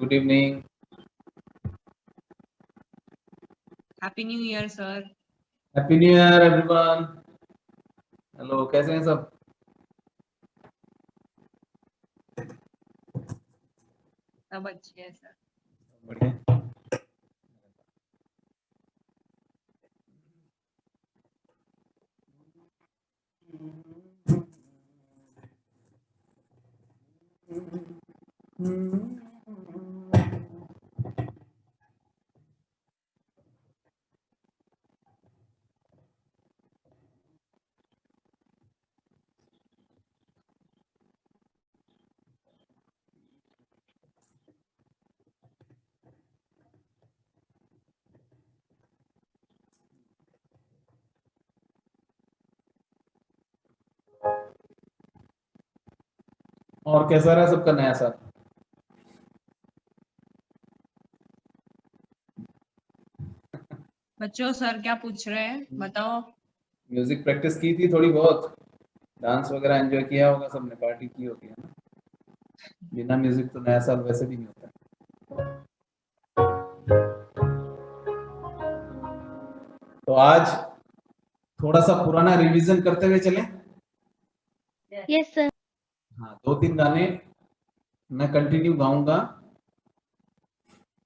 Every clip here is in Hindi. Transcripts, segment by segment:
Good evening. Happy New Year, sir. Happy New Year, everyone. Hello, कैसे हैं सब? सब अच्छे हैं सर. बढ़िया. और कैसा रहा सबका नया साल? बच्चों सर क्या पूछ रहे हैं बताओ. म्यूजिक प्रैक्टिस की थी थोड़ी बहुत, डांस वगैरह एंजॉय किया होगा सबने, पार्टी की होगी है ना. बिना म्यूजिक तो नया साल वैसे भी नहीं होता. तो आज थोड़ा सा पुराना रिवीजन करते हुए चलें. Yes sir. हाँ, 2-3 गाने मैं कंटिन्यू गाऊंगा.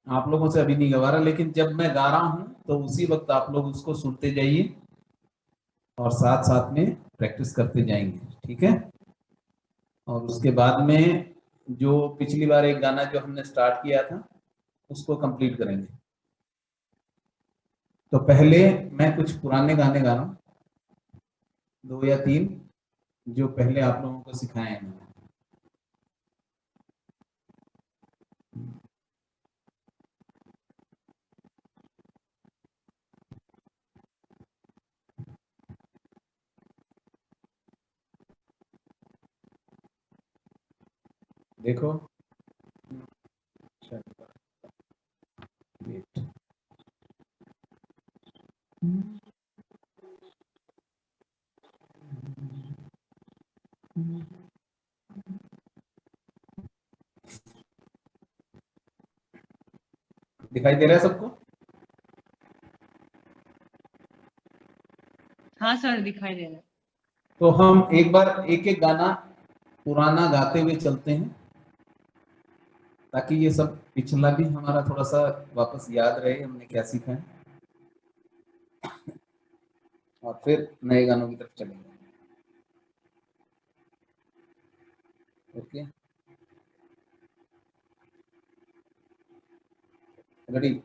आप लोगों से अभी नहीं गवा रहा, लेकिन जब मैं गा रहा हूं तो उसी वक्त आप लोग उसको सुनते जाइए और साथ साथ में प्रैक्टिस करते जाएंगे, ठीक है. और उसके बाद में जो पिछली बार एक गाना जो हमने स्टार्ट किया था उसको कंप्लीट करेंगे. तो पहले मैं कुछ पुराने गाने गा रहा हूँ, 2 या 3 जो पहले आप लोगों को सिखाए हैं. देखो दिखाई दे रहा है सबको? हाँ सर दिखाई दे रहा है. तो हम एक बार एक एक गाना पुराना गाते हुए चलते हैं ताकि ये सब पिछला भी हमारा थोड़ा सा वापस याद रहे हमने क्या सीखा है, और फिर नए गानों की तरफ चलेंगे. Okay, ready.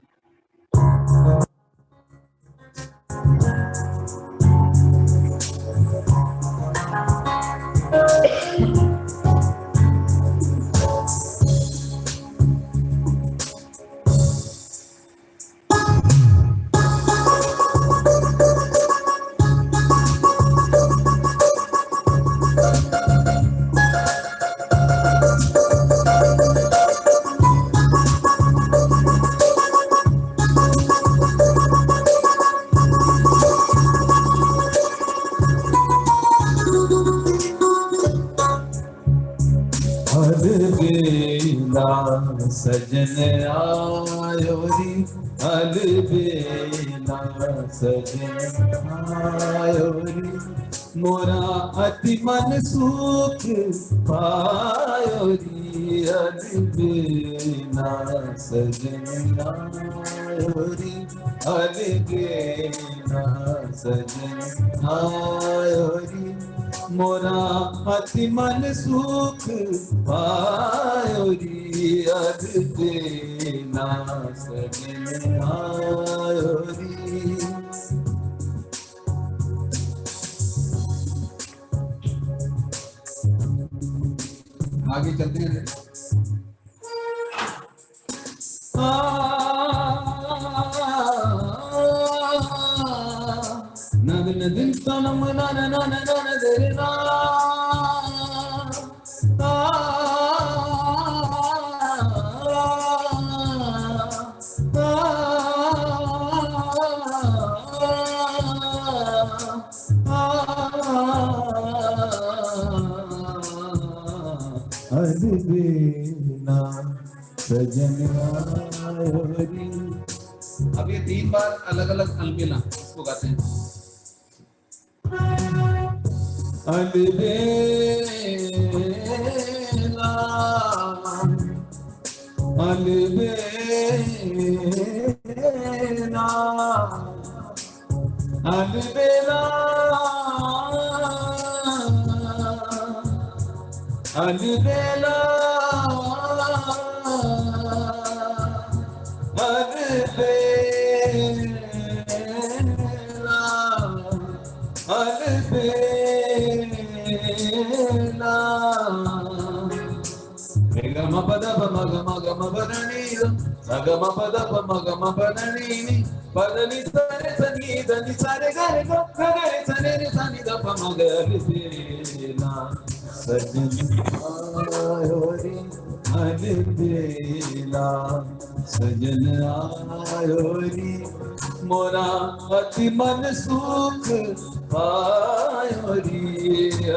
सजन आयो री, अलबेला सजन आयो री, मोरा अति मन सुख पायो री, अलबेला सजन आयो री, अलबेला सजन आयो री, मोरा अति मन सुख पायो री, अलबेला सजन आयो री. आगे चलते हैं. नग नदिन तनम नन नन नन दरना, अलबेला सजन आयो रे। अब ये 3 बार अलग अलग अलबेला इसको गाते हैं। अलबेला अलबेला अलबेला अलबेला अलबेला गम पद म गम गम पदनी सगम पद म गम पदनी पदनी सरे सनी धनी सारे गरे ग गरे सने रे सनी द प म ग अलबेला सजन आयो रे अलबेला सजन आयो रे मोरा अति मन सुख पायो रे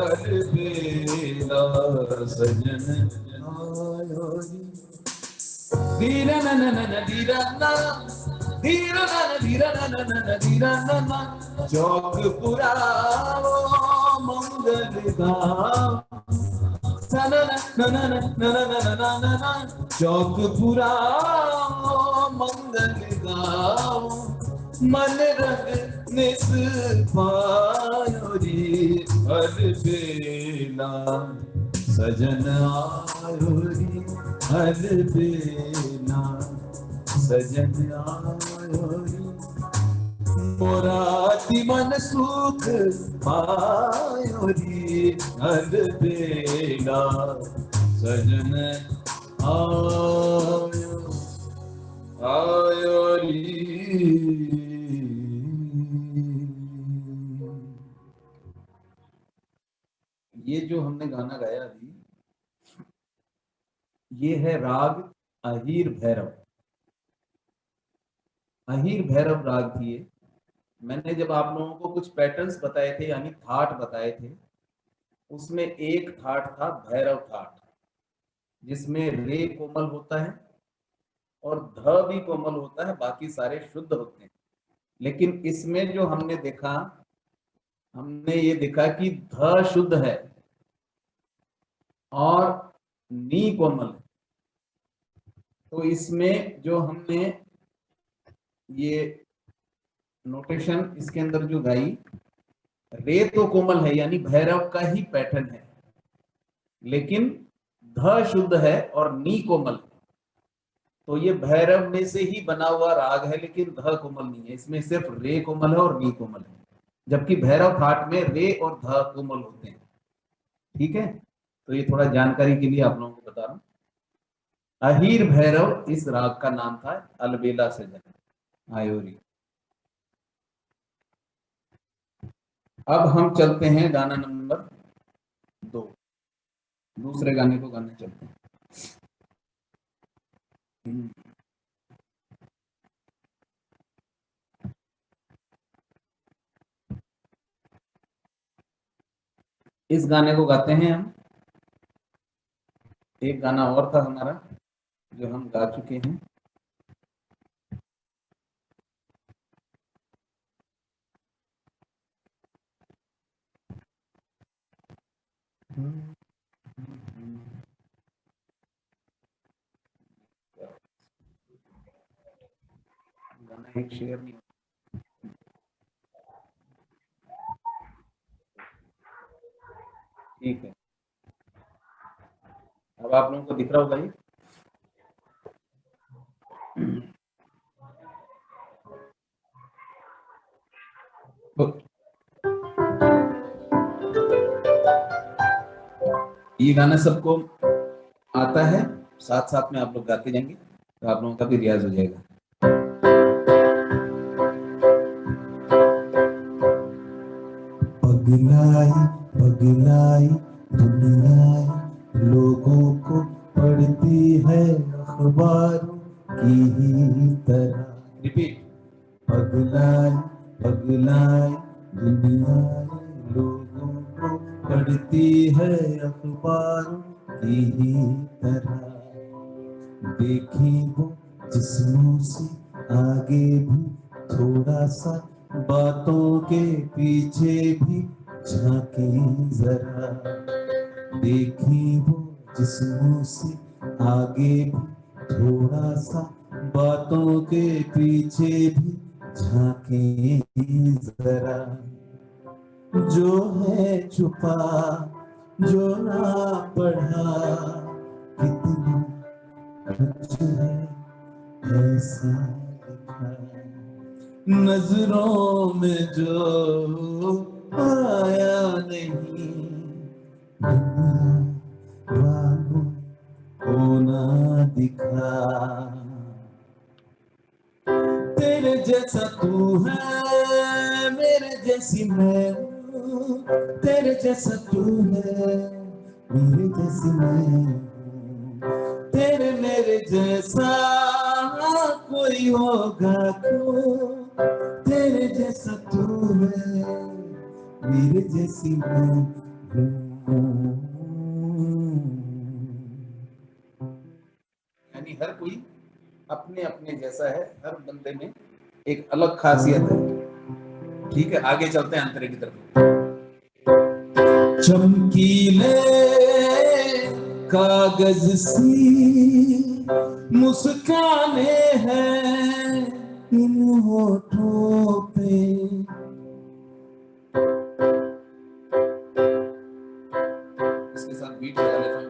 अलबेला सजन आयो रे। धीरा न न न धीरा न धीरा न धीरा न न धीरा न चौक पुराओ मंगल धाम चौक पुराओ मंगल गाओ मन रंग निस पायो रे अलबेला सजन आयो रे अलबेला सजन आयो रे मोरा अति मन सुख पायो रे अलबेला सजन आयो आयो रे। ये जो हमने गाना गाया अभी, ये है राग अहीर भैरव। अहीर भैरव राग थी ये। मैंने जब आप लोगों को कुछ पैटर्न्स बताए थे यानी थाट बताए थे, उसमें एक थाट था भैरव थाट, जिसमें रे कोमल होता है और ध भी कोमल होता है, बाकी सारे शुद्ध होते हैं। लेकिन इसमें जो हमने देखा, हमने ये देखा कि ध शुद्ध है और नी कोमल है। तो इसमें जो हमने ये नोटेशन इसके अंदर जो गाई, रे तो कोमल है यानी भैरव का ही पैटर्न है, लेकिन ध शुद्ध है और नी कोमल है। तो ये भैरव में से ही बना हुआ राग है, लेकिन ध कोमल नहीं है। इसमें सिर्फ रे कोमल है और नी कोमल है, जबकि भैरव थाट में रे और ध कोमल होते हैं। ठीक है, तो ये थोड़ा जानकारी के लिए आप लोगों को बता रहा हूं। अहीर भैरव इस राग का नाम था, अलबेला सजन आयो रे। अब हम चलते हैं गाना नंबर 2, दूसरे गाने को गाने चलते हैं। इस गाने को गाते हैं हम। एक गाना और था हमारा जो हम गा चुके हैं। गाना एक शेयर नहीं, ठीक है। अब आप लोगों को दिख रहा होगा ये। ये गाना सबको आता है, साथ साथ में आप लोग गाते जाएंगे तो आप लोगों का भी रियाज हो जाएगा। पगलाई पगलाई दुनिया लोगों को पढ़ती है अखबारों की ही तरह। रिपीट। पगलाई पगलाई दुनिया लोगों को पढ़ती है अखबारों की ही तरह। देखी वो जिस्मों से आगे भी थोड़ा सा, बातों के पीछे भी झांकी जरा। देखी वो जिस्मों से आगे भी थोड़ा सा, बातों के पीछे भी झांकी जरा। जो है छुपा जो ना पढ़ा, कितना कुछ है ऐसा लिखा। नजरों में जो आया नहीं, दुनिया वालों को ना दिखा। तेरे जैसा तू है, मेरे जैसी मैं हूँ। तेरे जैसा तू है, मेरे जैसी मैं हूँ। तेरे मेरे जैसा कोई होगा क्यों? तेरे जैसा तू है, मेरे जैसी मैं हूँ। यानी हर कोई अपने अपने जैसा है, हर बंदे में एक अलग खासियत है। ठीक है, आगे चलते हैं अंतरे की तरफ। चमकीले कागज सी मुस्काने हैं इन होठों पे। इसके साथ बीट लगा लेता हूं।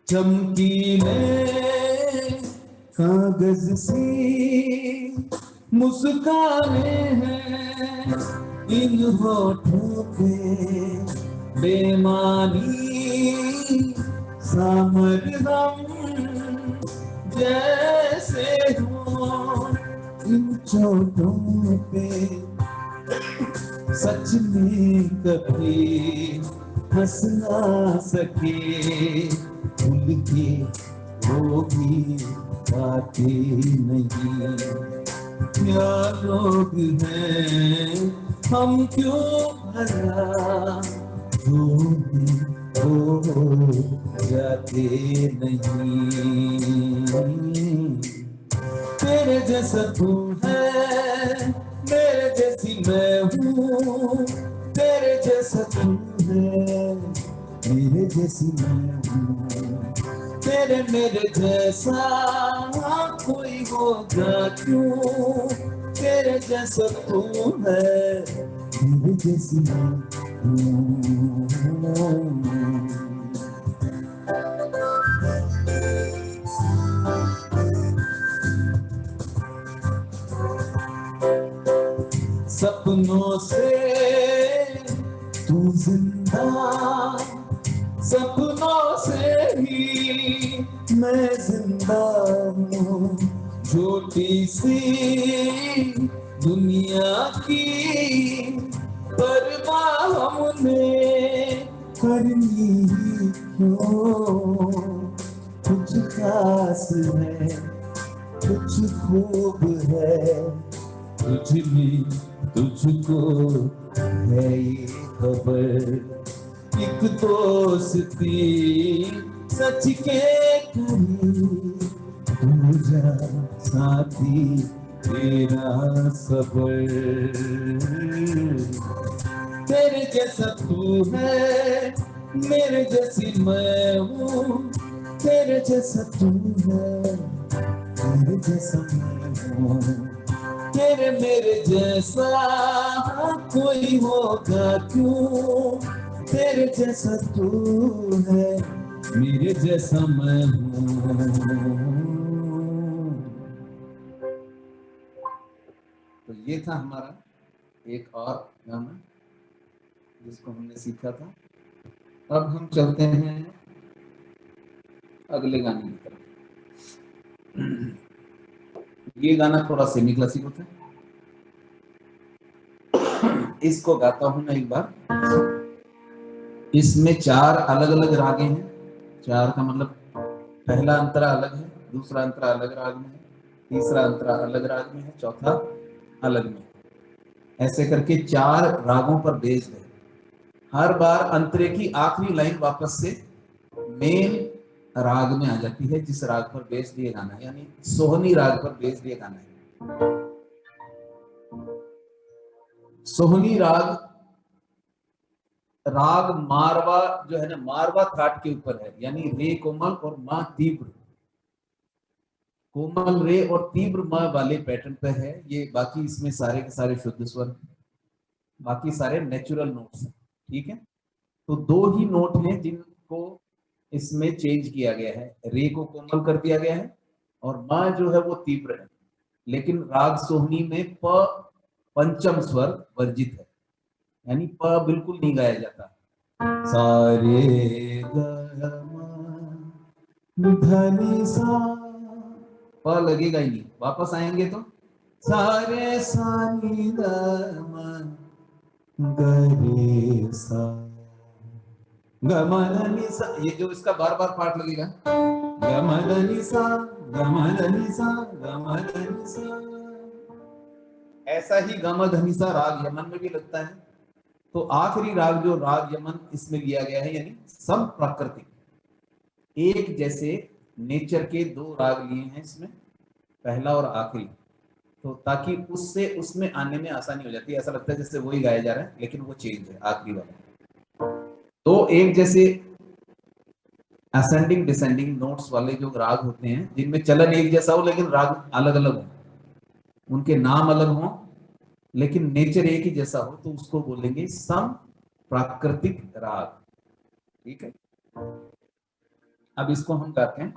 चमकीले कागज सी मुस्काने हैं इन होठों पे। बेमानी सामर हम जैसे हो इन चोटों पे। सच में कभी हंस ना सके, भूल के वो भी बातें नहीं। क्या लोग हैं हम, क्यों भला हो जाते नहीं। तेरे जैसा तू है, मेरे जैसी मैं हूँ। तेरे जैसा तू है, मेरे जैसी मैं हूँ। तेरे मेरे जैसा कोई होगा क्यों? तेरे जैसा तू है, मेरे जैसी मैं हूँ। सपनों से तू जिंदा, सपनों से ही मैं जिंदा हूँ। छोटी सी दुनिया की परवाह हमने करनी ही क्यों? कुछ खास है, कुछ खूब है तुझ में, तुझको है ये खबर। एक दोस्ती सच के करीब, दूजा साथी तेरा सबर। तेरे जैसा तू है, मेरे जैसी मैं हूँ। तेरे जैसा तू है, मेरे जैसा मैं हूँ। तेरे मेरे जैसा कोई होगा क्यों? तेरे जैसा तू है, मेरे जैसा मैं हूँ। तो ये था हमारा एक और गाना जिसको हमने सीखा था। अब हम चलते हैं अगले गाने की तरफ। ये गाना थोड़ा सेमी क्लासिक होता है। इसको गाता हूं मैं एक बार। इसमें 4 अलग अलग रागे हैं। 4 का मतलब पहला अंतरा अलग है, दूसरा अंतरा अलग राग में है, तीसरा अंतरा अलग राग में है, चौथा अलग में। ऐसे करके 4 रागों पर बेस्ड है। हर बार अंतरे की आखिरी लाइन वापस से मेन राग में आ जाती है जिस राग पर बेस दिए गाना है, यानी सोहनी राग पर बेस दिए गाना है। सोहनी राग, राग मारवा जो है ना, मारवा थाट के ऊपर है, यानी रे कोमल और मा तीव्र। कोमल रे और तीव्र मा वाले पैटर्न पे है ये। बाकी इसमें सारे के सारे शुद्ध स्वर, बाकी सारे नेचुरल नोट्स हैं। ठीक है, तो दो ही नोट हैं जिनको इसमें चेंज किया गया है, रे को कोमल कर दिया गया है और मा जो है वो तीव्र है। लेकिन राग सोहनी में प पंचम स्वर वर्जित है, यानी प बिल्कुल नहीं गाया जाता। सारे धनी सा, प लगेगा ही नहीं। वापस आएंगे तो सारे सानी गरे सा गमनी सा, ये जो इसका बार बार पार्ट लगेगा, गमनी सा गमनी सा गमनी सा, ऐसा ही गमधनी सा राग यमन में भी लगता है। तो आखिरी राग जो राग यमन इसमें लिया गया है, यानी सम प्राकृतिक, एक जैसे नेचर के दो राग लिए हैं इसमें, पहला और आखिरी, तो ताकि उससे उसमें आने में आसानी हो जाती है। ऐसा लगता है जैसे वही गाया जा रहा है लेकिन वो चेंज है आखिरी वाला। तो एक जैसे असेंडिंग डिसेंडिंग नोट्स वाले जो राग होते हैं जिनमें चलन एक जैसा हो लेकिन राग अलग अलग हो, उनके नाम अलग हो लेकिन नेचर एक ही जैसा हो, तो उसको बोलेंगे सम प्राकृतिक राग। ठीक है, अब इसको हम गाते हैं।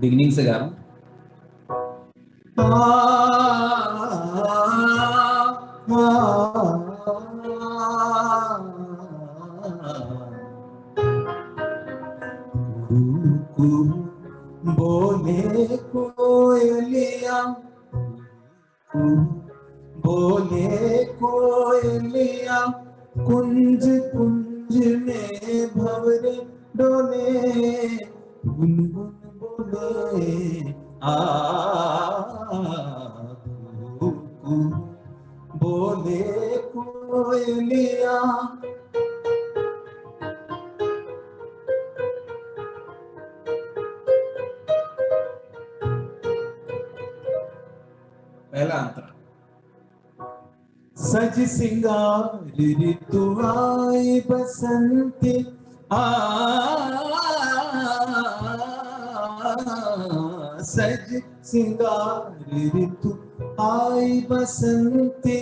बिगिनिंग से गा रहा हूं। बोले कोयलिया, बोले कोयलिया, कुंज कुंज में भंवरे डोले, गुनगुन बोले आ बोले कोयलिया। पहला अंतर, सज सिंगार ऋतु आई बसंती, सज सिंगार ऋतु आई बसंती,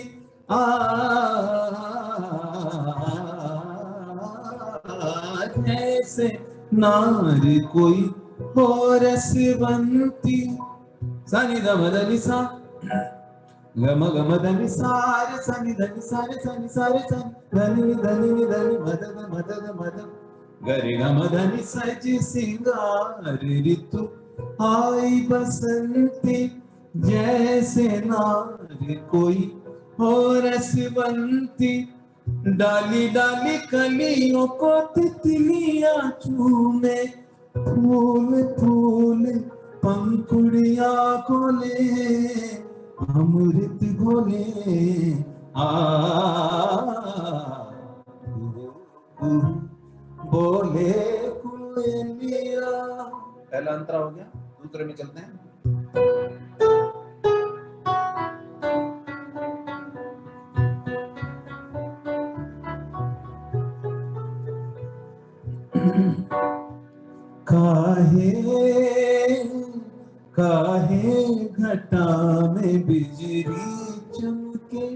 जैसे नार कोई हो रसवंती, सनि ध म ध नि सा गम गम धनि सारे सनि धनि सारे सनि सारे सनि धनि धनि धनि मद मद मद गरे गम धनि, सज सिंगार ऋतु आई बसंती, जैसे नार कोई हो रसवंती, डाली डाली कलियों को तितलियां चूमे, फूल फूल पंखुड़िया खोले, अमृत घोले बोले कोयलिया। पहला अंतरा हो गया, दूसरे में चलते हैं। काहे काहे घटा में बिजली चमके,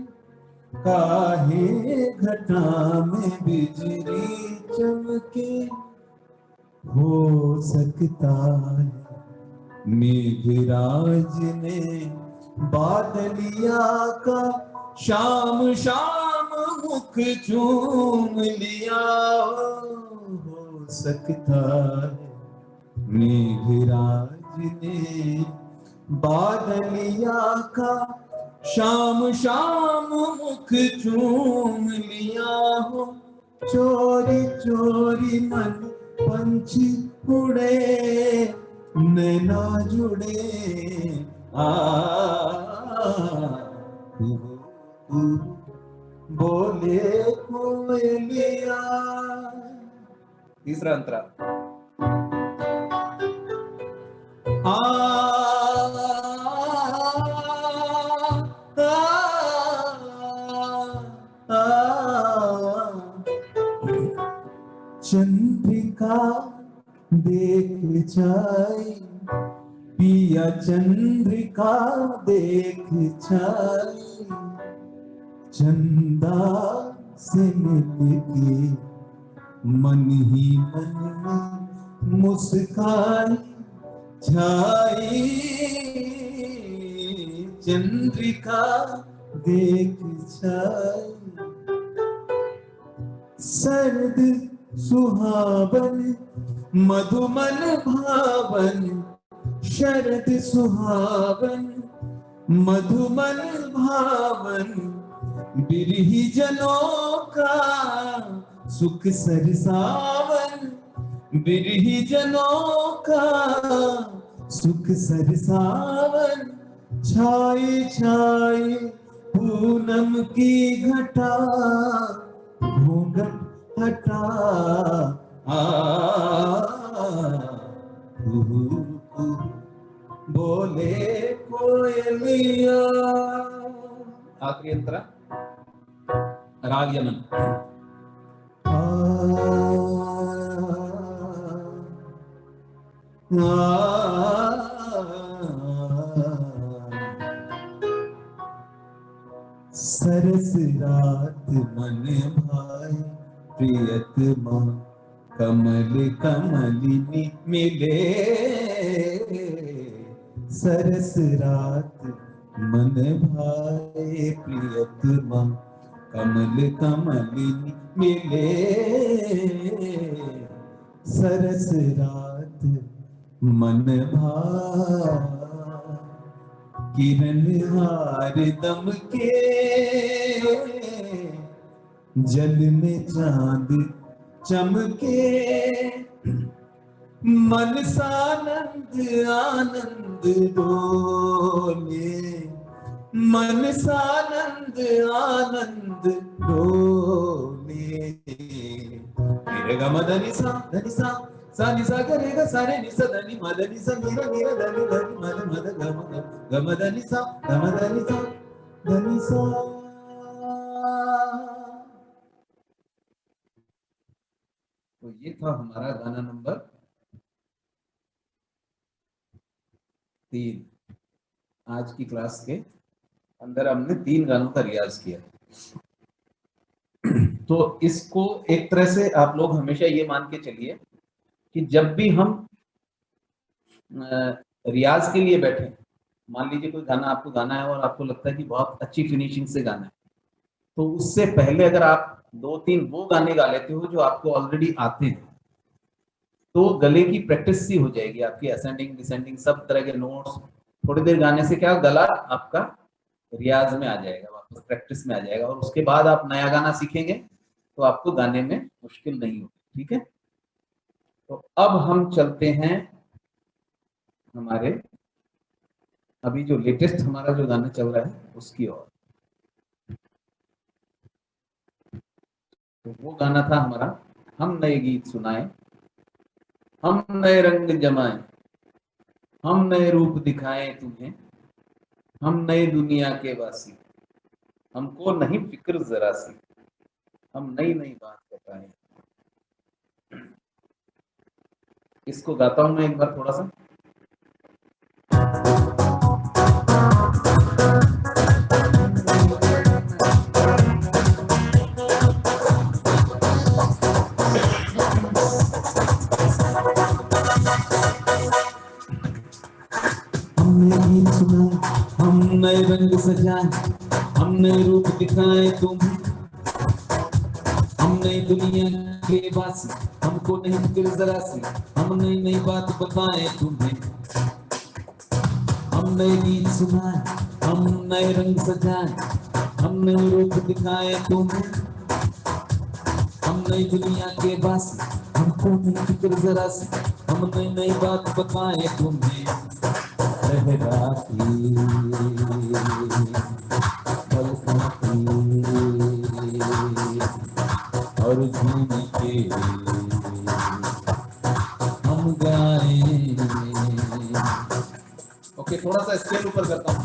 काहे घटा में बिजली चमके, हो सकता है मेघराज ने बादलिया का शाम शाम मुख चूम लिया, हो सकता है मेघराज ने बादलिया का शाम शाम मुख चूम लिया, हो चोरी चोरी मन पंछी उड़े, नैना जुड़े आ बोले कोयलिया। तीसरा अंतरा आ चंद्रिका देख जाए पिया चंद्रिका देख जाए चंदा से मिलके मन ही मन में मुस्कान छाई चंद्रिका देख जाए सर्द सुहावन मधुमन भावन शरद सुहावन मधुमन भावन बिरही जनों का सुख सरसावन बिरही जनों का सुख सरसावन छाई छाई पूनम की घटा घूंघट हटा बोले कोयलिया। आखिरी अंतरा राग यमन। सरस रात मन भाई प्रियतमा कमल कमलिनी मिले सरस रात मन भाई प्रियतमा कमल कमलिनी मिले सरस रात मन भाई किरण हार दम के जल में चांद चमके मन सानंद आनंद डोले मन सानंद आनंद डोले रे ग म ध नि सा सा नि सा ग रे ग सा रे नि सा ध नि म ध नि सा नि र ध नि ध नि म ध म ध ग म ध नि सा ध म ध नि सा ध नि सा। तो ये था हमारा गाना नंबर 3। आज की क्लास के अंदर हमने 3 गानों का रियाज किया। तो इसको एक तरह से आप लोग हमेशा ये मान के चलिए कि जब भी हम रियाज के लिए बैठे, मान लीजिए कोई गाना आपको गाना है और आपको लगता है कि बहुत अच्छी फिनिशिंग से गाना है, तो उससे पहले अगर आप 2-3 वो गाने गा लेते हो जो आपको ऑलरेडी आते हैं, तो गले की प्रैक्टिस सी हो जाएगी आपकी, असेंडिंग डिसेंडिंग सब तरह के नोट्स। थोड़ी देर गाने से क्या गला आपका रियाज में आ जाएगा, वापस प्रैक्टिस में आ जाएगा, और उसके बाद आप नया गाना सीखेंगे तो आपको गाने में मुश्किल नहीं होगी। ठीक है, तो अब हम चलते हैं हमारे अभी जो लेटेस्ट हमारा जो गाना चल रहा है उसकी ओर। तो वो गाना था हमारा हम नए गीत सुनाए, हम नए रंग जमाए, हम नए रूप दिखाएं तुम्हें, हम नई दुनिया के वासी, हमको नहीं फिक्र जरा सी, हम नई नई बात बताएं। इसको गाता हूं मैं एक बार थोड़ा सा। हमने गीत सुनाए, हम नए रंग सजाए, हम नए रूप दिखाए तुम्हें, हम नई दुनिया के वासी, हमको नहीं फिक्र जरा सी, हम नई नई बात बताएं तुम्हें। हम नए गीत सुनाए, हम नए रंग सजाए, हम नए रूप दिखाए तुम्हें, हम नई दुनिया के वासी, हमको नहीं फिक्र जरा सी, हम नई नई बात बताएं तुम्हें। लहराती पलकों और झूम के हम गाएं। ओके, थोड़ा सा स्केल ऊपर करता हूँ।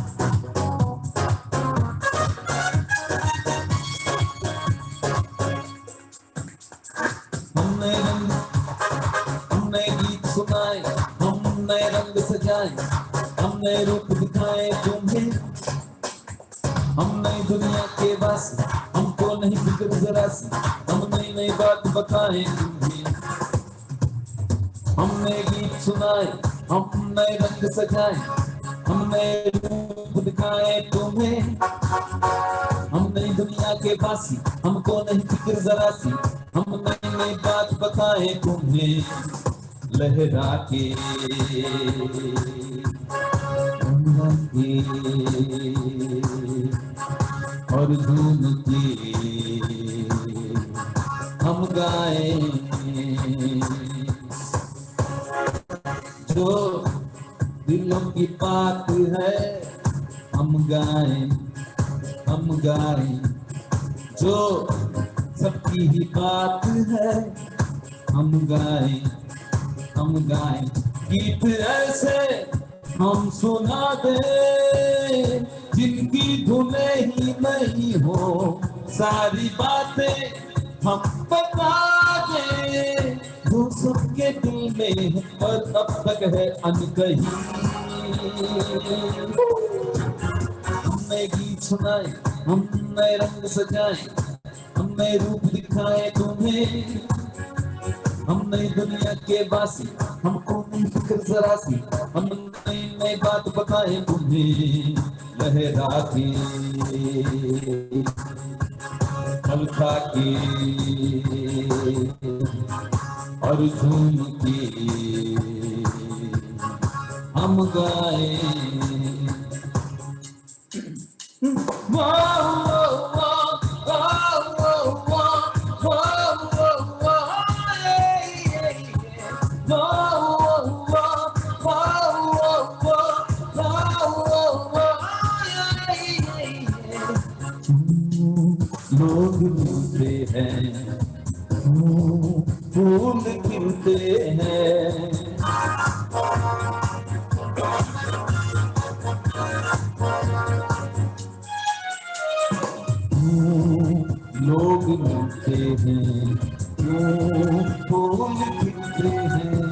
हमने गीत सुनाए, हम नए रंग सजाए, हम नए रूप दिखाए तुम्हें। हम नई दुनिया के वासी, हमको नहीं फिक्र जरा सी, हम नई नई बात बताएं तुम्हें। हमने गीत सुनाए, हम नए रंग सजाए, हम नए रूप दिखाए तुम्हें। हम नई दुनिया के वासी, हमको नहीं फिक्र जरा सी, हम नई नई बात बताएं तुम्हें। लहरा के और झूम के हम गाएं। जो दिलों की बात है हम गाएं, हम गाएं। जो सबकी ही बात है हम गाएं, हम गाएं। गीत ऐसे हम सुना दे जिनकी धुनें ही नहीं हो, सारी बातें हम बता दे जो सबके दिल में है और अब तक है अनकही। हमने गीत सुनाए, हम नए रंग सजाए, हम नए रूप दिखाए तुम्हें। हम नई दुनिया के वासी, हमको नहीं फिक्र जरा सी, हम नई नई बात बताएं तुम्हें। लहरा के पलका के और झूम के हम गाएं। लोग मिलते हैं, फूल खिलते हैं। लोग मिलते हैं, फूल खिलते हैं।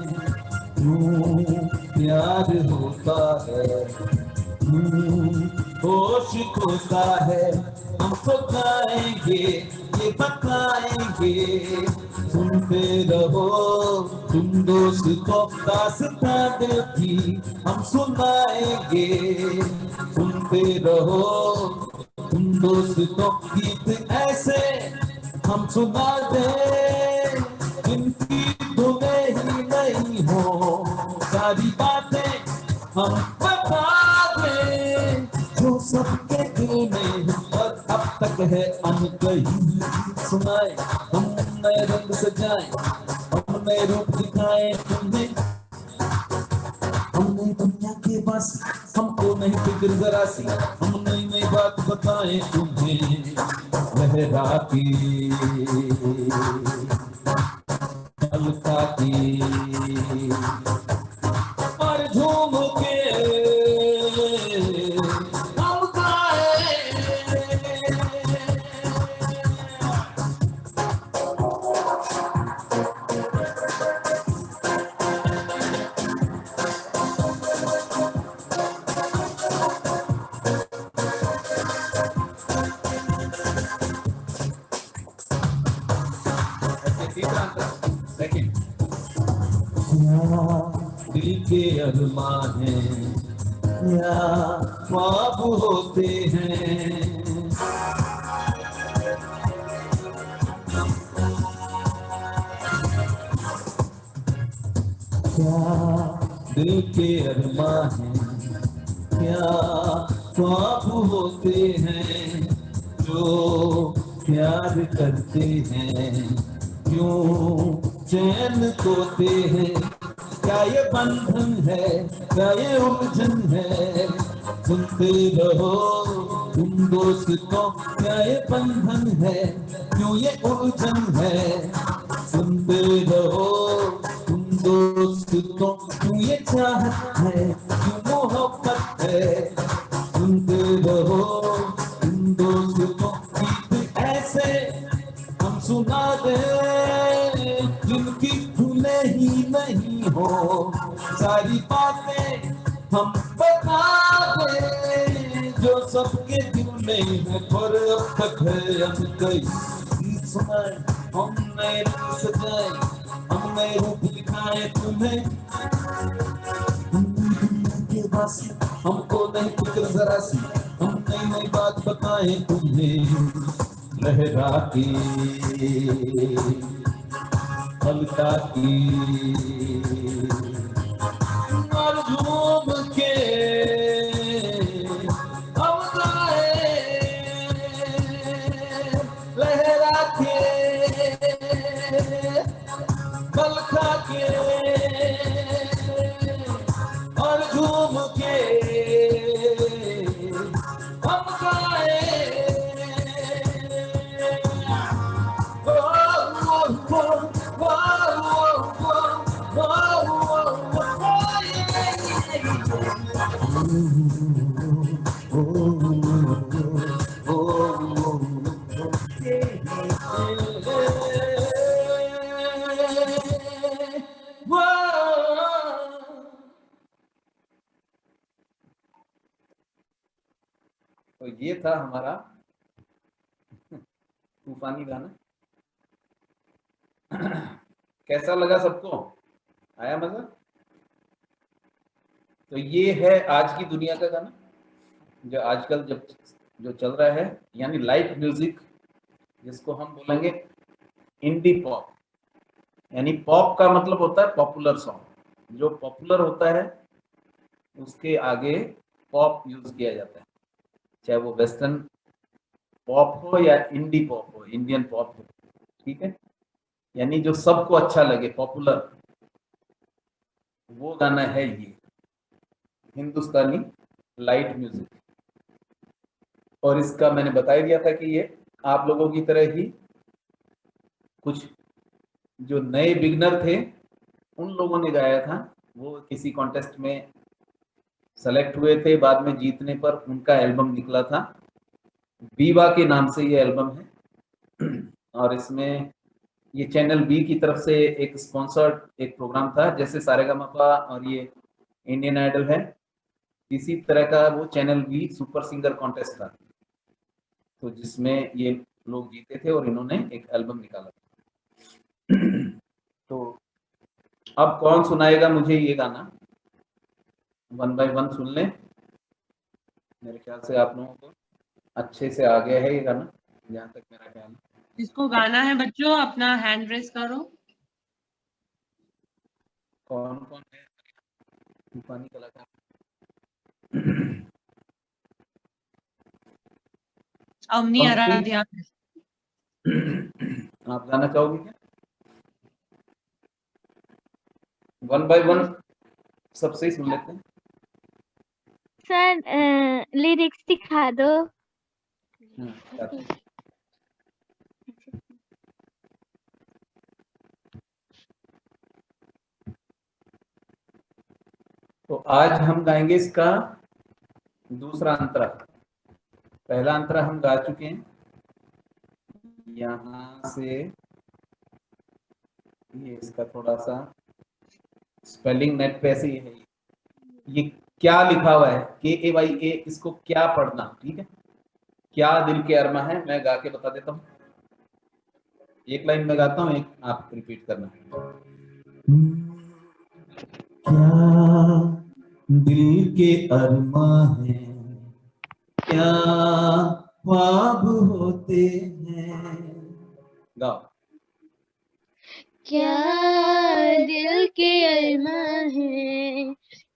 प्यार होता है, होश खोता है। हम तो गाएंगे, ये बताएंगे, सुनते रहो तुम दोस्तों दास्तां दिल की हम सुनाएंगे। सुनते रहो तुम दोस्तों गीत ऐसे हम सुना दे जिनकी धुनें ही नहीं हो, सारी बातें हम बता दे जो सबके दिल में और अब तक है अनकही। सुनाए हम नए रंग सजाए, हम नए रूप दिखाए तुम्हें। हम नई दुनिया के बस, हमको नहीं फिक्र जरा सी, हम नई नई बात बताएं तुम्हें। लहरा की पलका की और झूम के हम गाएं। सेकंड दिल के अरमान हैं या ख्वाब होते हैं। क्या दिल के अरमान हैं, क्या ख्वाब होते हैं। जो प्यार करते हैं क्यों चैन खोते हैं, क्या ये बंधन है, क्या ये उलझन है, सुनते रहो तुम दोस्तों, क्या ये बंधन है, क्यों ये उलझन है, सुनते रहो तुम दोस्तों, क्यों ये चाहत है, क्यों मोहब्बत है, सुनते रहो तुम दोस्तों, गीत ऐसे हम सुना दे जिनकी धुने ही नहीं हो, सारी बातें हम बता दे जो सबके दिल में है, पर अब तक है हम कई गीत सुनाए, हम नए रूप सजाए, हम नए रूप दिखाए तुम्हें, के वासी हमको नहीं फिक्र जरा सी, हम नई नई बात बताए तुम्हें, लहरा के हल्का की और झूम के हम गाए, लहरा के हल्का के और झूम के हम गाए, तो ये था हमारा तूफानी गाना। कैसा लगा सबको? आया मजा? तो ये है आज की दुनिया का गाना जो आजकल जो चल रहा है, यानी लाइट म्यूजिक, जिसको हम बोलेंगे इंडी पॉप। यानी पॉप का मतलब होता है पॉपुलर सॉन्ग, जो पॉपुलर होता है उसके आगे पॉप यूज किया जाता है, चाहे वो वेस्टर्न पॉप हो या इंडी पॉप हो, इंडियन पॉप हो, ठीक है। यानी जो सबको अच्छा लगे, पॉपुलर, वो गाना है ये हिंदुस्तानी लाइट म्यूजिक। और इसका मैंने बता ही दिया था कि ये आप लोगों की तरह ही कुछ जो नए बिगनर थे उन लोगों ने गाया था, वो किसी कॉन्टेस्ट में सेलेक्ट हुए थे, बाद में जीतने पर उनका एल्बम निकला था, बीवा के नाम से ये एल्बम है। और इसमें ये चैनल बी की तरफ से एक स्पॉन्सर्ड एक प्रोग्राम था, जैसे सारेगामापा और ये इंडियन आइडल है, इसी तरह का वो channel be super singer contest था, तो जिसमें ये लोग जीते थे और इन्होंने एक एल्बम निकाला था। तो अब कौन सुनाएगा मुझे ये गाना? वन बाय वन सुन लें, मेरे ख्याल से आप लोगों को अच्छे से आ गया है ये गाना, जहाँ तक मेरा ख्याल है। जिसको गाना है बच्चों अपना हैंड रेस करो। कौन कौन है तूफानी कलाकार? अवनी पंक्ति? आराध्या। आप गाना चाहोगे क्या? वन बाय वन सबसे ही सुन लेते हैं। सर लिरिक्स दिखा दो। तो आज हम गाएंगे इसका दूसरा अंतरा। पहला अंतरा हम गा चुके हैं, यहाँ से ये इसका थोड़ा सा स्पेलिंग नेट पे ऐसे ही है, ये क्या लिखा हुआ है KAYA, इसको क्या पढ़ना, ठीक है। क्या दिल के अरमा है, मैं गा के बता देता हूँ, एक लाइन में गाता हूँ, एक आप रिपीट करना। क्या दिल के अरमा है, क्या ख्वाब होते हैं, गाओ। क्या दिल के अरमा है,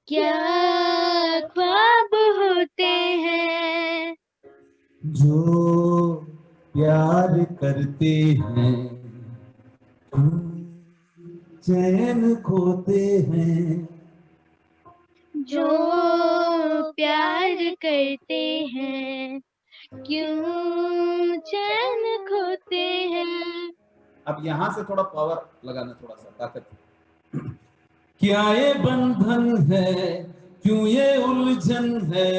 क्या ख्वाब होते हैं, जो प्यार करते हैं चैन खोते हैं। जो प्यार करते हैं क्यों चैन खोते हैं। अब यहाँ से थोड़ा पावर लगाना, थोड़ा सा ताकत। क्या ये बंधन है, क्यों ये उलझन है,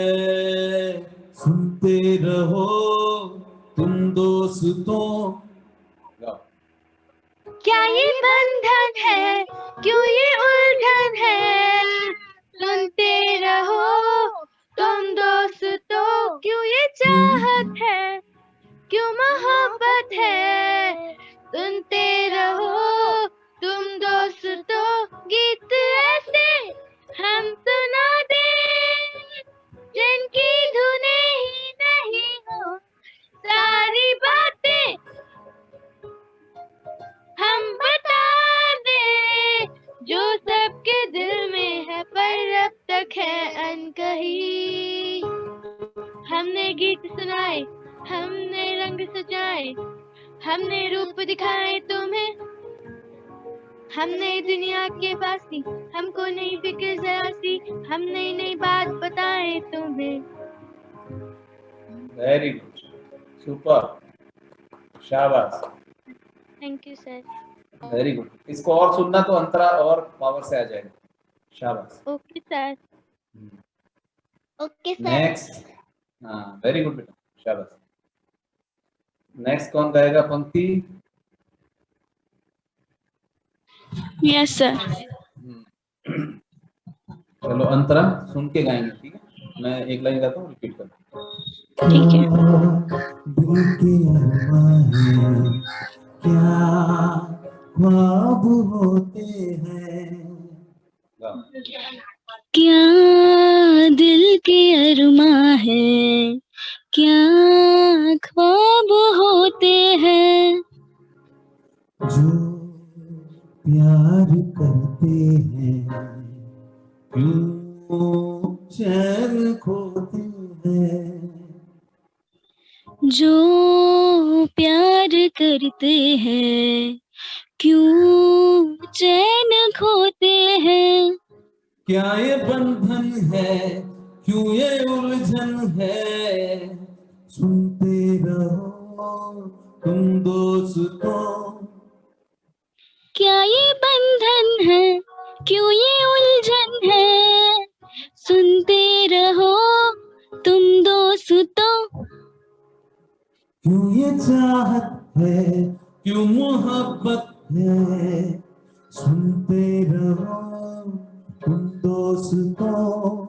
सुनते रहो तुम दोस्तों। गाओ। क्या ये बंधन है, क्यों ये उलझन है, सुनते रहो तुम दोस्तों। क्यों ये चाहत है, क्यों मोहब्बत है, सुनते रहो तुम दोस्तों। गीत ऐसे हम सुना दे जिनकी धुनें ही नहीं हो, सारी बातें हम बता दे जो सबके दिल में है पर अब तक है अनकही। हमने गीत सुनाए, हमने रंग सजाए, हमने रूप दिखाए तुम्हें, हमने दुनिया के बासी, हमको नई फिक्र जरा सी, हम नई नई बात बताए तुम्हें। वेरी गुड, सुपर, शाबाश, thank you sir. Very good. इसको और सुनना तो अंतरा और पावर से आ जाएगा। शाबाश। Okay sir. Okay sir. Next. हाँ, वेरी गुड बेटा, शाबाश। नेक्स्ट कौन गाएगा पंक्ति? Yes sir. चलो अंतरा सुन के गाएंगे, ठीक है? मैं एक लाइन गाता हूँ, रिपीट कर। ठीक है। दिल के अरमां क्या ख्वाब होते हैं। क्या दिल के अरमां है, क्या ख्वाब होते हैं, जो प्यार करते हैं क्यों चैन खोते हैं। जो प्यार करते हैं क्यों चैन खोते हैं। क्या ये बंधन है, क्यों ये उलझन है, सुनते रहो तुम दोस्तों। क्या ये बंधन है, क्यों ये उलझन है, सुनते रहो तुम दोस्तों। क्यों ये चाहत है, क्यों मोहब्बत है, सुनते रहो तुम दोस्तों।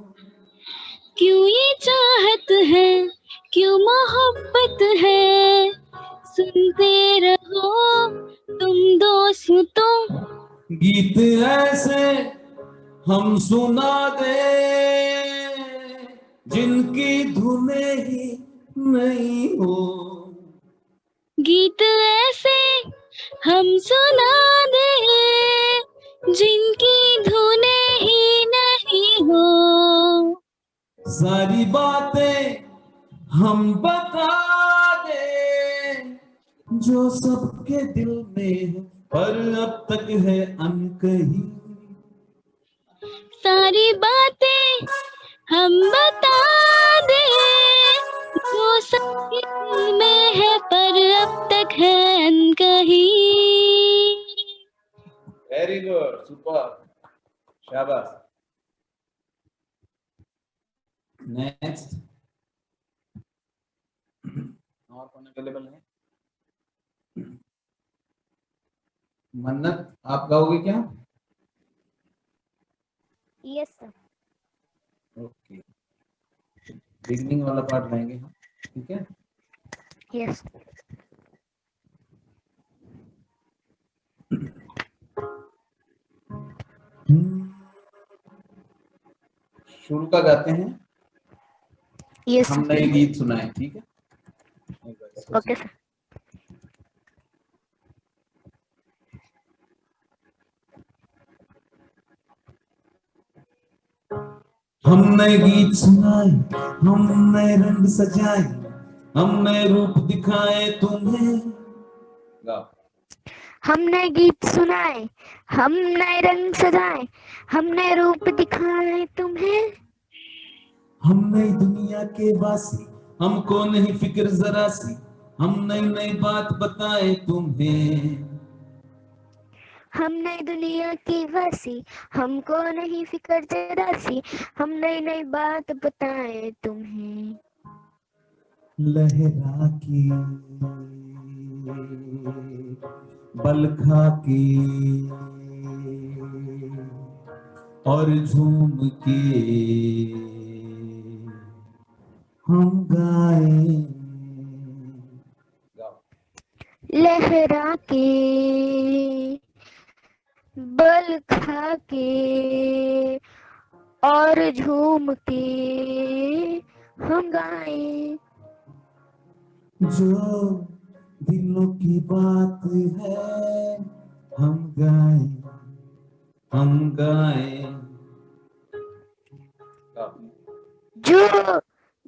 क्यों ये चाहत है, क्यों मोहब्बत है, सुनते रहो तुम दोस्तों। गीत ऐसे हम सुना दे जिनकी धुनें ही नहीं हो। गीत ऐसे हम सुना दे जिनकी धुनें ही नहीं हो। सारी बातें हम बता दे जो सबके दिल में है पर अब तक है अनकही। सारी बातें हम बता दे जो सबके दिल में है पर अब तक है अनकही। वेरी गुड, सुपर, शाबाश। नेक्स्ट, और कौन अवेलेबल है? मन्नत, आप गाओगे क्या? Yes sir. ओके, बिगनिंग वाला पार्ट गाएंगे हम, ठीक है? यस। शुरू का गाते हैं। यस हम नए गीत सुनाए, ठीक है? Okay sir. हम नए गीत सुनाए, हम नए रंग सजाए, हम नए रूप दिखाए तुम्हें। गाओ। हम नए गीत सुनाए, हम नए रंग सजाए, हम नए रूप दिखाए तुम्हें। हम नई दुनिया के वासी, हमको नहीं फिक्र जरा सी, हम नई नई बात बताए तुम्हें। हम नई दुनिया की वासी, हमको नहीं फिक्र जरा सी, हम नई नई बात बताए तुम्हें। लहरा के बल खा के और झूम के हम गाए। लहरा के बल खा के और झूम के हम गाए। जो दिलों की बात है हम गाए, हम गाए। जो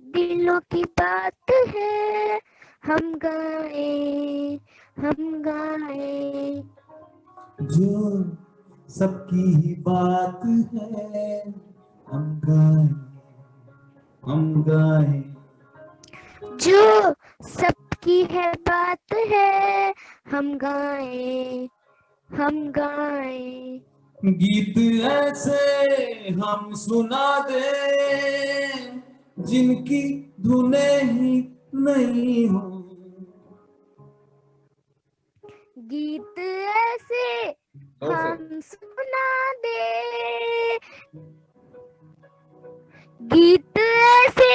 दिलों की बात है हम गाए, हम गाए। जो सबकी ही बात है हम गाए, हम गाए। जो सबकी है बात है हम गाए, हम गाए। गीत ऐसे हम सुना दे जिनकी धुनें ही नहीं हो। गीत ऐसे हम सुना दे, गीत ऐसे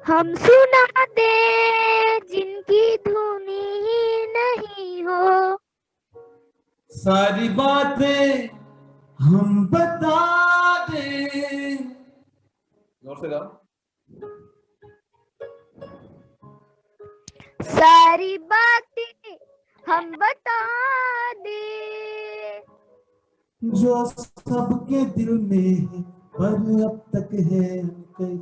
हम सुना दे जिनकी धुनी ही नहीं हो। सारी बातें हम बता दे। जोर से गाओ। सारी बातें हम बता दे जो सबके दिल में है पर अब तक है अनकही।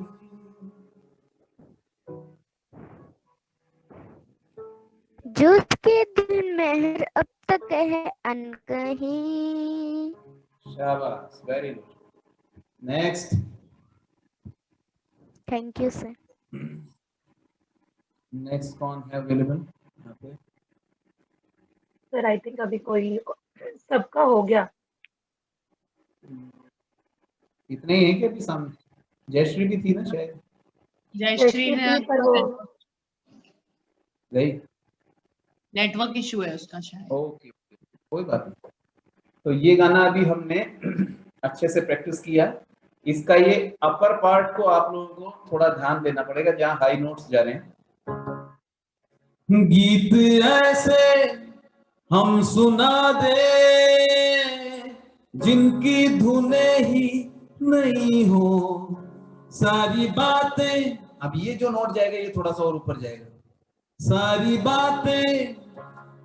जो उसके दिल में है अब तक है अनकही। शाबाश, very good. Next. Thank you sir. Next कौन है अवेलेबल यहाँ पे? सर आई थिंक अभी कोई सबका हो गया। इतने ही है कि अभी सामने? जयश्री भी थी ना शायद, जयश्री ने पर वो गई। नेटवर्क इशू है उसका शायद। ओके, कोई बात नहीं। तो ये गाना अभी हमने अच्छे से प्रैक्टिस किया। इसका ये अपर पार्ट को आप लोगों को थोड़ा ध्यान देना पड़ेगा, जहाँ हाई नोट्स जा रहे हैं। गीत ऐसे हम सुना दे जिनकी धुनें ही नहीं हो। सारी बातें, अब ये जो नोट जाएगा ये थोड़ा सा और ऊपर जाएगा। सारी बातें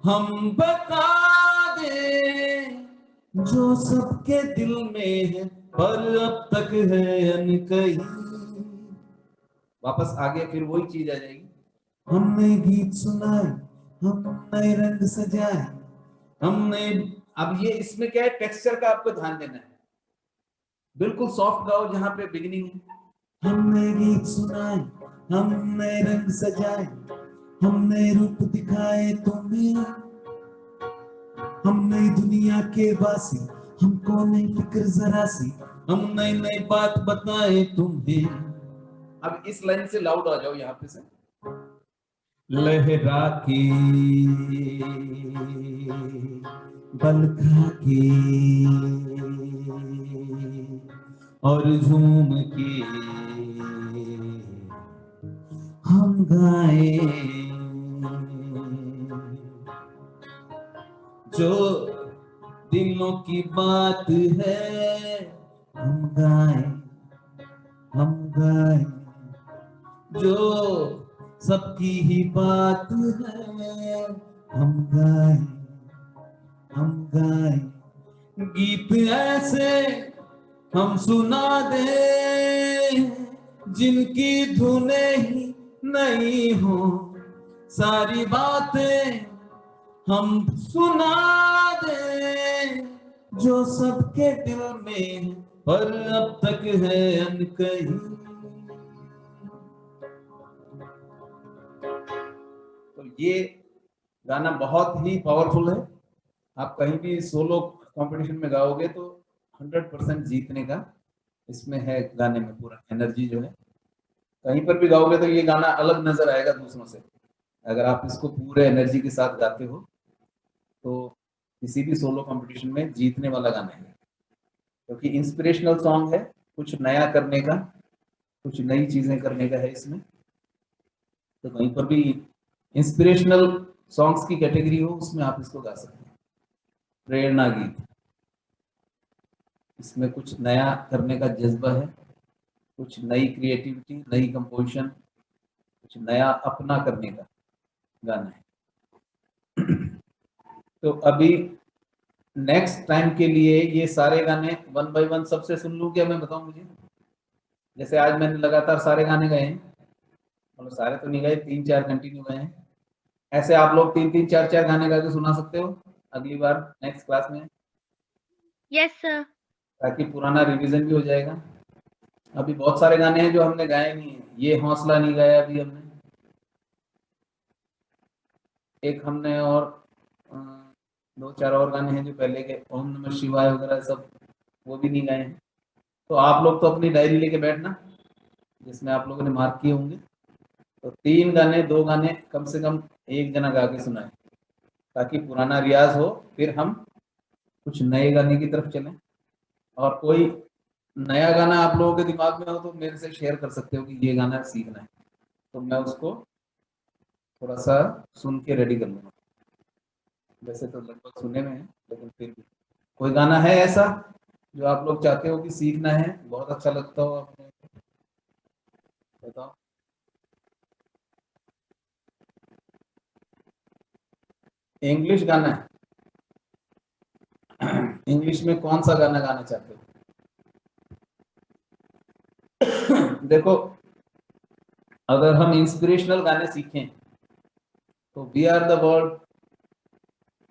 हम बता दे जो सबके दिल में है पर अब तक है अनकही। वापस आगे फिर वही चीज आ जाएगी। हमने गीत सुनाए, हम नए रंग सजाए, हमने। अब ये इसमें क्या है, टेक्सचर का आपको ध्यान देना है। बिल्कुल सॉफ्ट गाओ जहां पे बिगिनिंग है। हमने गीत सुनाए, हम नए रंग सजाए, हमने रूप दिखाए तुम्हें। हम नई दुनिया के वासी, हमको नहीं फिक्र जरा सी, हम नई नई बात बताए तुम्हें। अब इस लाइन से लाउड आ जाओ यहाँ पे से। लहरा के बल खा के और झूम के हम गाए। जो दिलों की बात है हम गाए, हम गाए। जो सबकी ही बात है हम गाए, हम गाए। गीत ऐसे हम सुना दे जिनकी धुनें ही नहीं हो। सारी बातें हम सुना दे जो सबके दिल में है पर अब तक है अनकही। तो ये गाना बहुत ही पावरफुल है। आप कहीं भी सोलो कंपटीशन में गाओगे तो 100% जीतने का इसमें है, गाने में पूरा एनर्जी जो है। कहीं पर भी गाओगे तो ये गाना अलग नजर आएगा दूसरों से, अगर आप इसको पूरे एनर्जी के साथ गाते हो तो किसी भी सोलो कंपटीशन में जीतने वाला गाना है, क्योंकि इंस्पिरेशनल सॉन्ग है, कुछ नया करने का, कुछ नई चीजें करने का है इसमें। तो कहीं पर भी इंस्पिरेशनल सॉन्ग्स की कैटेगरी हो उसमें आप इसको गा सकते हैं। प्रेरणा गीत, इसमें कुछ नया करने का जज्बा है, कुछ नई क्रिएटिविटी, नई कंपोजिशन, कुछ नया अपना करने का गाना है। तो अभी नेक्स्ट टाइम के लिए ये सारे गाने 1 बाय 1 सबसे सुन लूं क्या मैं बताऊं मुझे? जैसे आज मैंने लगातार सारे गाने गाए हैं, मतलब सारे तो नहीं गाए, 3-4 कंटिन्यू गाए हैं। ऐसे आप लोग 3-3, 4-4 गाने गा के सुना सकते हो अगली बार नेक्स्ट क्लास में, यस सर। ताकि पुराना रिवीजन भी हो जाएगा। अभी बहुत सारे गाने हैं जो हमने गाए नहीं है। ये हौसला नहीं गाया अभी हमने, एक हमने, और 2-4 और गाने हैं जो पहले के, ओम नमः शिवाय वगैरह सब, वो भी नहीं गाए हैं। तो आप लोग तो अपनी डायरी लेके बैठना जिसमें आप लोगों ने मार्क किए होंगे। तो 3 गाने, 2 गाने कम से कम एक जना गा के सुनाए, ताकि पुराना रियाज हो, फिर हम कुछ नए गाने की तरफ चलें। और कोई नया गाना आप लोगों के दिमाग में हो तो मेरे से शेयर कर सकते हो कि ये गाना सीखना है, तो मैं उसको थोड़ा सा सुन के रेडी कर लूँगा। वैसे तो लगभग सुने में है, लेकिन फिर भी कोई गाना है ऐसा जो आप लोग चाहते हो कि सीखना है, बहुत अच्छा लगता हो आपको, बताओ। इंग्लिश गाना है, इंग्लिश में कौन सा गाना गाना चाहते हो? देखो, अगर हम इंस्पिरेशनल गाने सीखें तो we are the world,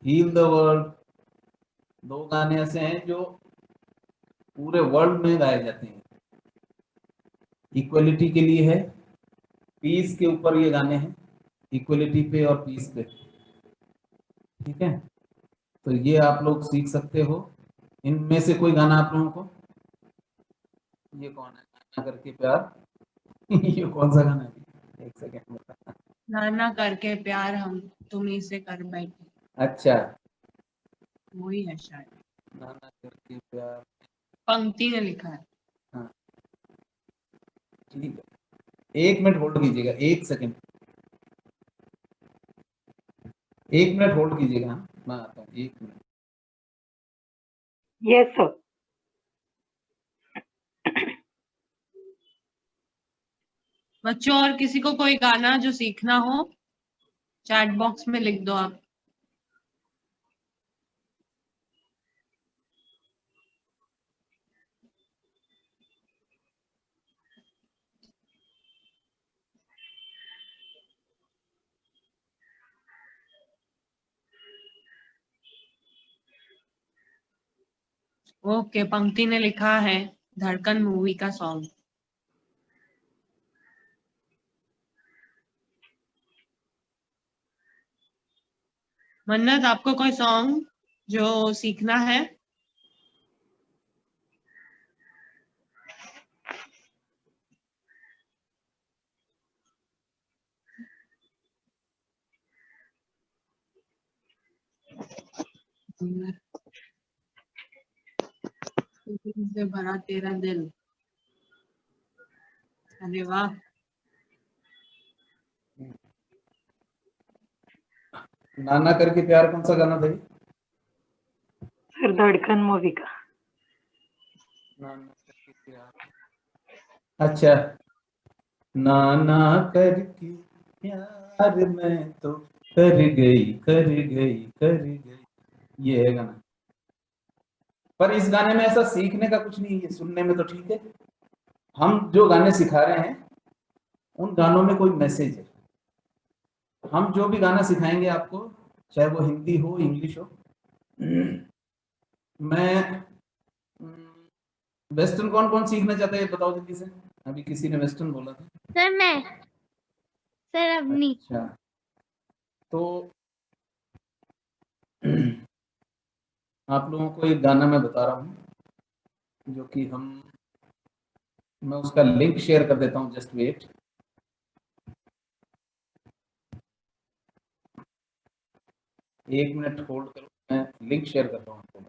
heal the world, 2 गाने ऐसे हैं जो पूरे वर्ल्ड में गाए जाते हैं, इक्वलिटी के लिए है, पीस के ऊपर ये गाने हैं, इक्वलिटी पे और पीस पे, ठीक है। तो ये आप लोग सीख सकते हो। इनमें से कोई गाना आप लोगों को, ये कौन है, नाना करके प्यार? ये कौन सा गाना है? एक सेकेंड बता। नाना करके प्यार हम तुम्ही से कर बैठे, अच्छा, वही है शायद, नाना करके प्यार, पंक्ति ने लिखा है। हाँ ठीक है। 1 मिनट होल्ड कीजिएगा, 1 सेकेंड, 1 मिनट होल्ड कीजिएगा, हाँ मैं आता हूँ, 1 मिनट। Yes sir. बच्चों और किसी को कोई गाना जो सीखना हो चैट बॉक्स में लिख दो आप। ओके, पंक्ति ने लिखा है धड़कन मूवी का सॉन्ग। मन्नत, आपको कोई सॉन्ग जो सीखना है? से भरा तेरा दिल, अरे वाह। नाना करके प्यार कौन सा गाना था ये? सर धड़कन मूवी का। नाना करके प्यार, अच्छा, नाना करके प्यार मैं तो कर गई, कर गई, कर गई, ये है गाना। पर इस गाने में ऐसा सीखने का कुछ नहीं है, सुनने में तो ठीक है। हम जो गाने सिखा रहे हैं उन गानों में कोई मैसेज है। हम जो भी गाना सिखाएंगे आपको, चाहे वो हिंदी हो, इंग्लिश हो, मैं वेस्टर्न कौन कौन सीखना चाहता है बताओ जल्दी से। अभी किसी ने वेस्टर्न बोला था। सर मैं, सर अवनी। अच्छा, तो आप लोगों को एक गाना मैं बता रहा हूँ जो कि मैं उसका लिंक शेयर कर देता हूँ, जस्ट वेट। एक मिनट होल्ड करो, मैं लिंक शेयर कर रहा हूँ आपको।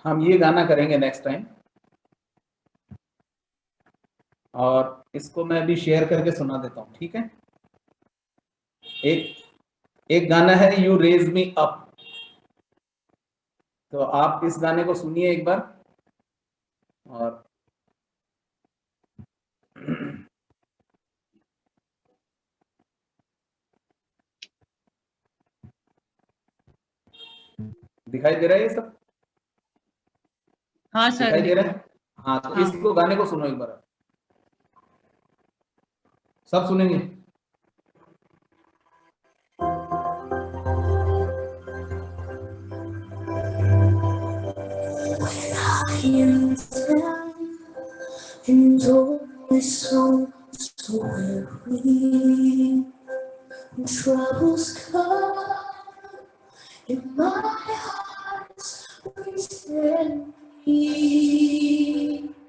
हम ये गाना करेंगे नेक्स्ट टाइम, और इसको मैं अभी शेयर करके सुना देता हूँ, ठीक है। एक गाना है यू रेज मी अप, तो आप इस गाने को सुनिए एक बार। और दिखाई दे रहा है ये सब? हाँ सर, दिखाई दे रहा है? हाँ, तो हाँ। इसको गाने को सुनो एक बार, सब सुनेंगे। And all my soul so weary, and troubles come in my heart within me.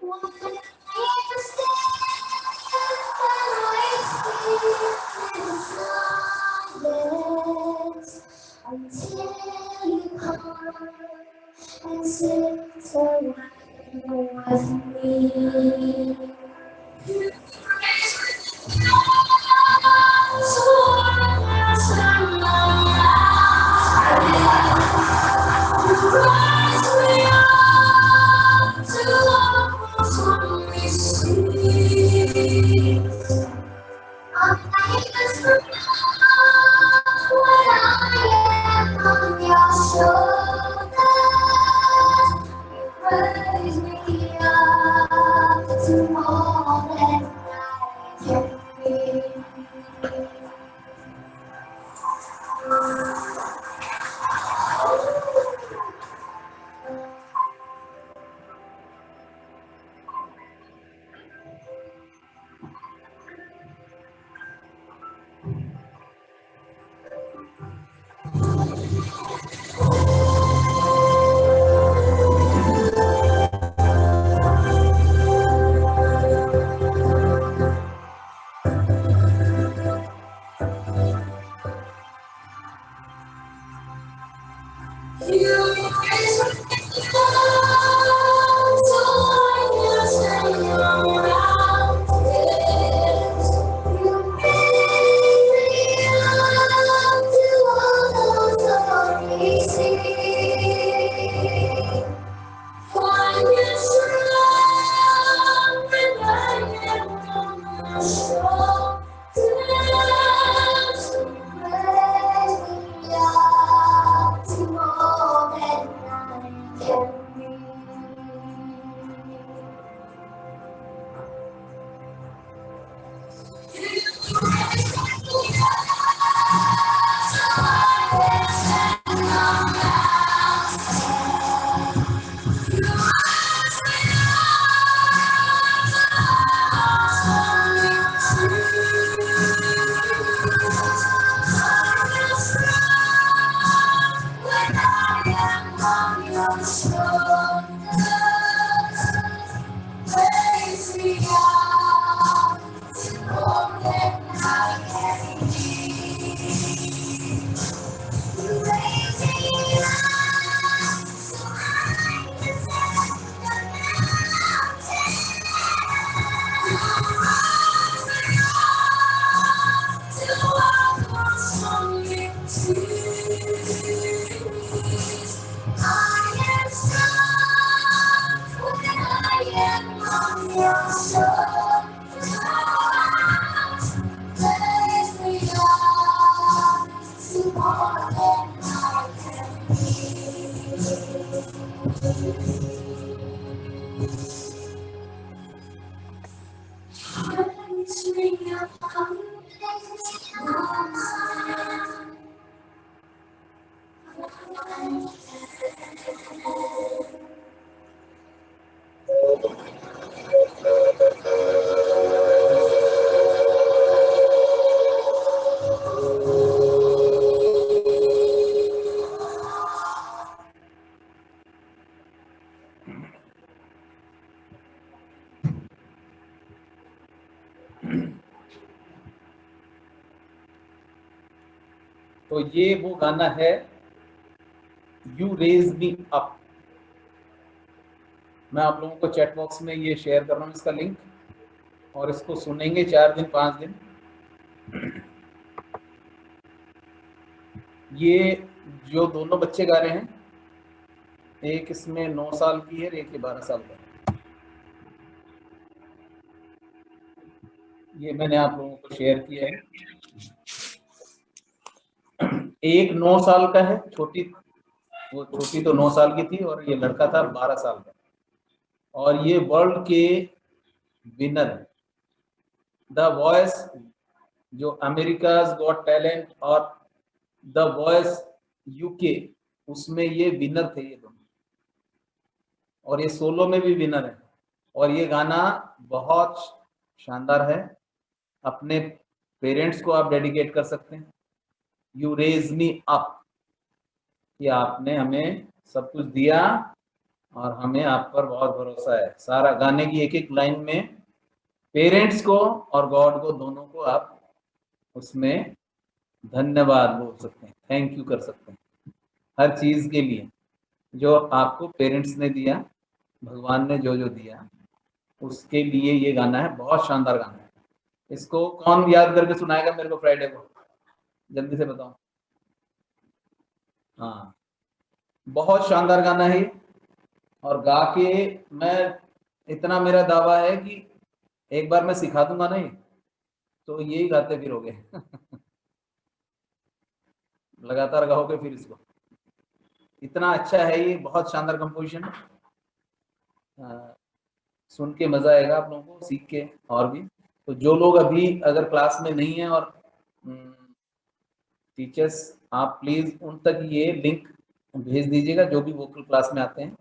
One never silence until you come and sit around with me. Raise me up to more than तो ये वो गाना है यू रेज मी अप। मैं आप लोगों को चैट बॉक्स में ये शेयर कर रहा हूँ इसका लिंक, और इसको सुनेंगे 4 दिन 5 दिन। ये जो दोनों बच्चे गा रहे हैं, एक इसमें 9 साल की है, एक 12 साल का है। ये मैंने आप लोगों को शेयर किया है। एक 9 साल का है, छोटी तो 9 साल की थी, और ये लड़का था 12 साल का, और ये वर्ल्ड के विनर है। द वॉइस, जो अमेरिकाज गॉट टैलेंट और द वॉइस यूके, उसमें ये विनर थे ये दोनों, और ये सोलो में भी विनर है। और ये गाना बहुत शानदार है, अपने पेरेंट्स को आप डेडिकेट कर सकते हैं। यू रेज मी अप, कि आपने हमें सब कुछ दिया और हमें आप पर बहुत भरोसा है। सारा गाने की एक एक लाइन में पेरेंट्स को और गॉड को, दोनों को आप उसमें धन्यवाद बोल सकते हैं, थैंक यू कर सकते हैं हर चीज के लिए जो आपको पेरेंट्स ने दिया, भगवान ने जो जो दिया, उसके लिए ये गाना है। बहुत शानदार गाना है। इसको कौन याद करके सुनाएगा मेरे को फ्राइडे को, जल्दी से बताओ। हाँ, बहुत शानदार गाना है ये, और गा के मैं, इतना मेरा दावा है कि एक बार मैं सिखा दूंगा नहीं तो यही गाते फिरोगे। लगातार गाओगे फिर इसको। इतना अच्छा है ये, बहुत शानदार कंपोजिशन है। सुन के मजा आएगा आप लोगों को, सीख के और भी। तो जो लोग अभी अगर क्लास में नहीं है, और टीचर्स, आप प्लीज उन तक ये लिंक भेज दीजिएगा, जो भी वोकल क्लास में आते हैं,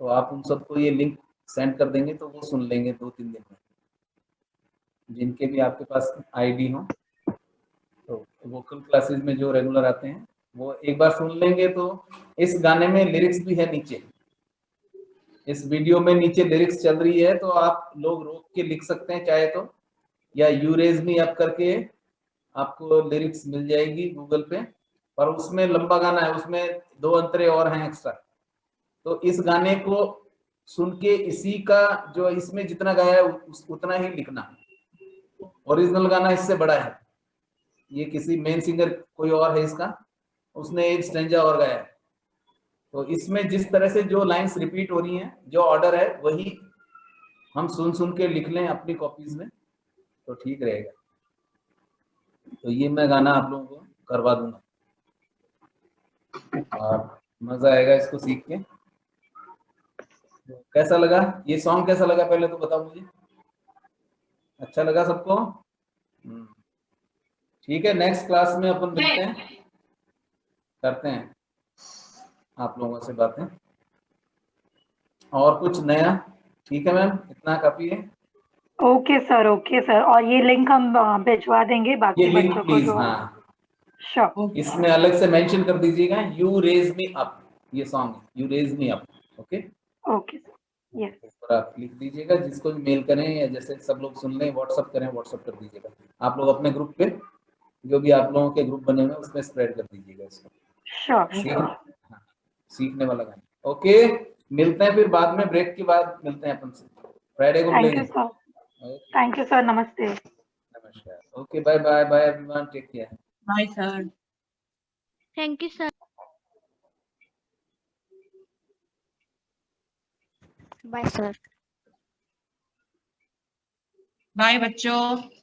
तो आप उन सबको ये लिंक सेंड कर देंगे तो वो सुन लेंगे 2-3 दिन में, जिनके भी आपके पास आईडी हो। तो वोकल क्लासेस में जो रेगुलर आते हैं वो एक बार सुन लेंगे। तो इस गाने में लिरिक्स भी है नीचे, इस वीडियो में नीचे लिरिक्स चल रही है, तो आप लोग रोक के लिख सकते हैं चाहे तो, या यू रेज मी अप करके आपको लिरिक्स मिल जाएगी गूगल पे। पर उसमें लंबा गाना है, उसमें 2 अंतरे और हैं एक्स्ट्रा। तो इस गाने को सुन के इसी का जो इसमें जितना गाया है उतना ही लिखना। ओरिजिनल गाना इससे बड़ा है, ये किसी मेन सिंगर कोई और है इसका, उसने एक स्टेंजा और गाया है। तो इसमें जिस तरह से जो लाइंस रिपीट हो रही हैं, जो ऑर्डर है, वही हम सुन सुन के लिख लें अपनी कॉपीज में तो ठीक रहेगा। तो ये मैं गाना आप लोगों को करवा दूंगा और मजा आएगा इसको सीख के। तो कैसा लगा ये सॉन्ग, कैसा लगा पहले तो बताओ मुझे। अच्छा लगा सबको? ठीक है, नेक्स्ट क्लास में अपन मिलते हैं, करते हैं आप लोगों से बातें। और कुछ नया? ठीक है मैम, इतना काफी है। ओके सर, और ये लिंक हम भिजवा देंगे ये बाकी लिंक बच्चों को प्लीज, जो। हाँ, श्योर। इसमें अलग से मेंशन कर दीजिएगा, यू रेज मी अप, ये सॉन्ग है you raise me up. Okay okay sir, yes. ऊपर आप लिख दीजिएगा, जिसको भी मेल करें या जैसे सब लोग सुन लें, व्हाट्सअप करें, व्हाट्सअप कर दीजिएगा आप लोग अपने ग्रुप पे, जो भी आप लोगों के ग्रुप बने हुए हैं उसमें स्प्रेड कर दीजिएगा इसको। श्योर। हाँ, सीखने वाला गाना। ओके, मिलते हैं फिर बाद में, ब्रेक के बाद मिलते हैं अपन से, फ्राइडे को थैंक मिलेंगे। You sir, okay, thank you sir, नमस्ते। नमस्कार। Okay, bye bye bye everyone, take care. Bye sir. Thank you sir. Bye sir. Bye बच्चों।